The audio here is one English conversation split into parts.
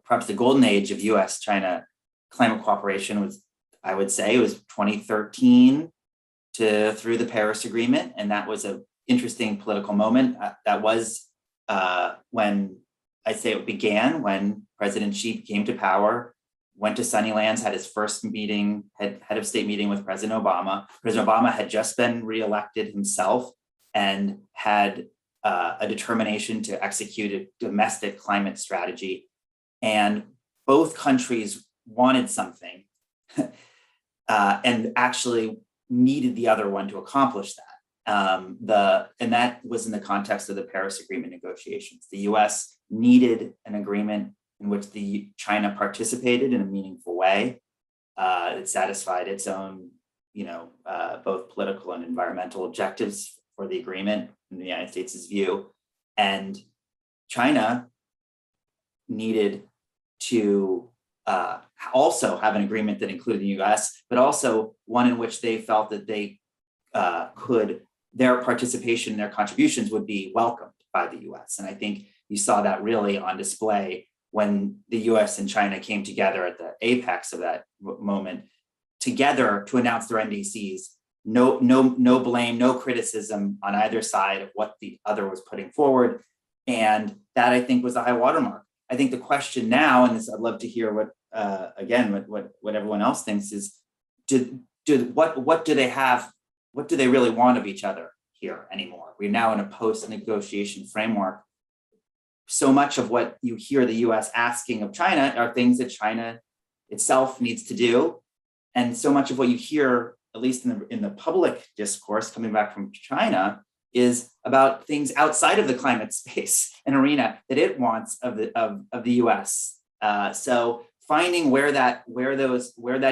perhaps the golden age of US-China climate cooperation was, I would say, it was 2013 through the Paris Agreement. And that was an interesting political moment. That was when I say it began, when President Xi came to power, went to Sunnylands, had his first meeting, head of state meeting with President Obama. President Obama had just been reelected himself and had a determination to execute a domestic climate strategy. And both countries wanted something and actually needed the other one to accomplish that. And that was in the context of the Paris Agreement negotiations. The US needed an agreement in which China participated in a meaningful way. It satisfied its own, both political and environmental objectives for the agreement in the United States' view. And China needed to also have an agreement that included the US, but also one in which they felt that they their participation, their contributions would be welcomed by the US. And I think you saw that really on display when the US and China came together at the apex of that moment, together to announce their NDCs. No blame, no criticism on either side of what the other was putting forward. And that, I think, was a high watermark. I think the question now, and I'd love to hear what everyone else thinks, is what do they have? What do they really want of each other here anymore? We're now in a post-negotiation framework. So much of what you hear the US asking of China are things that China itself needs to do. And so much of what you hear, at least in the public discourse coming back from China, is about things outside of the climate space and arena that it wants of the US. So finding where that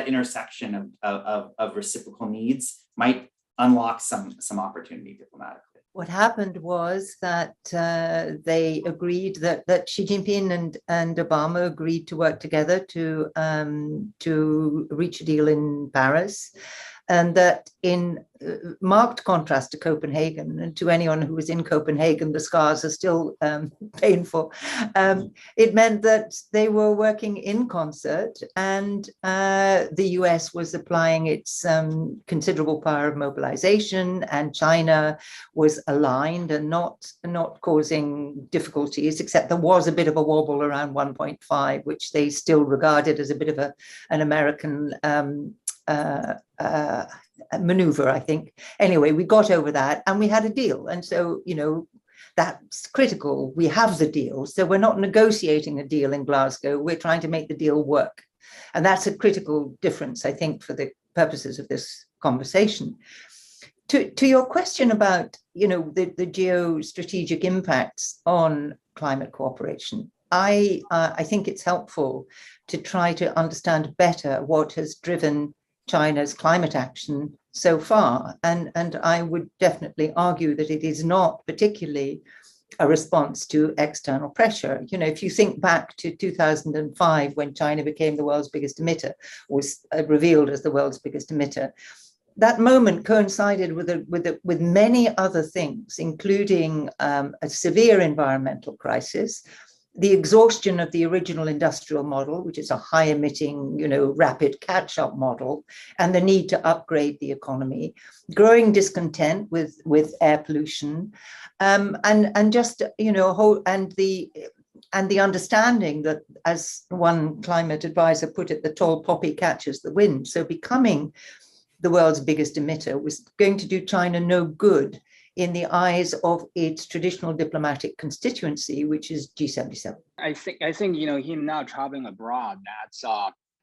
intersection of reciprocal needs might unlock some opportunity diplomatically. What happened was that they agreed that Xi Jinping and Obama agreed to work together to reach a deal in Paris. And that in marked contrast to Copenhagen, and to anyone who was in Copenhagen, the scars are still painful. It meant that they were working in concert, and the US was applying its considerable power of mobilization, and China was aligned and not causing difficulties, except there was a bit of a wobble around 1.5, which they still regarded as a bit of an American maneuver, I think. Anyway, we got over that and we had a deal. And so, that's critical. We have the deal. So we're not negotiating a deal in Glasgow. We're trying to make the deal work. And that's a critical difference, I think, for the purposes of this conversation. To your question about, the geostrategic impacts on climate cooperation, I think it's helpful to try to understand better what has driven China's climate action so far. And I would definitely argue that it is not particularly a response to external pressure. If you think back to 2005, when China became the world's biggest emitter, was revealed as the world's biggest emitter, that moment coincided with many other things, including a severe environmental crisis, the exhaustion of the original industrial model, which is a high emitting, rapid catch-up model, and the need to upgrade the economy, growing discontent with air pollution, and just, and the understanding that, as one climate advisor put it, the tall poppy catches the wind. So becoming the world's biggest emitter was going to do China no good in the eyes of its traditional diplomatic constituency, which is G77. I think him now traveling abroad,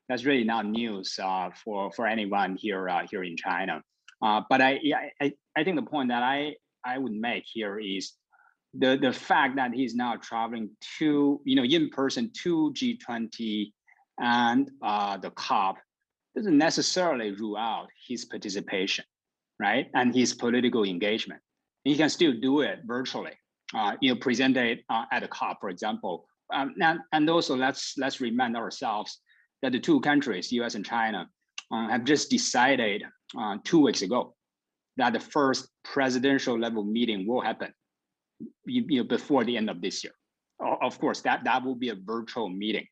that's really not news for anyone here in China. But I think the point that I would make here is the fact that he's now traveling to in person to G20 and the COP doesn't necessarily rule out his participation, right, and his political engagement. He can still do it virtually, present it at a COP, for example. And also, let's remind ourselves that the two countries, US and China, have just decided 2 weeks ago that the first presidential level meeting will happen before the end of this year. Of course, that will be a virtual meeting.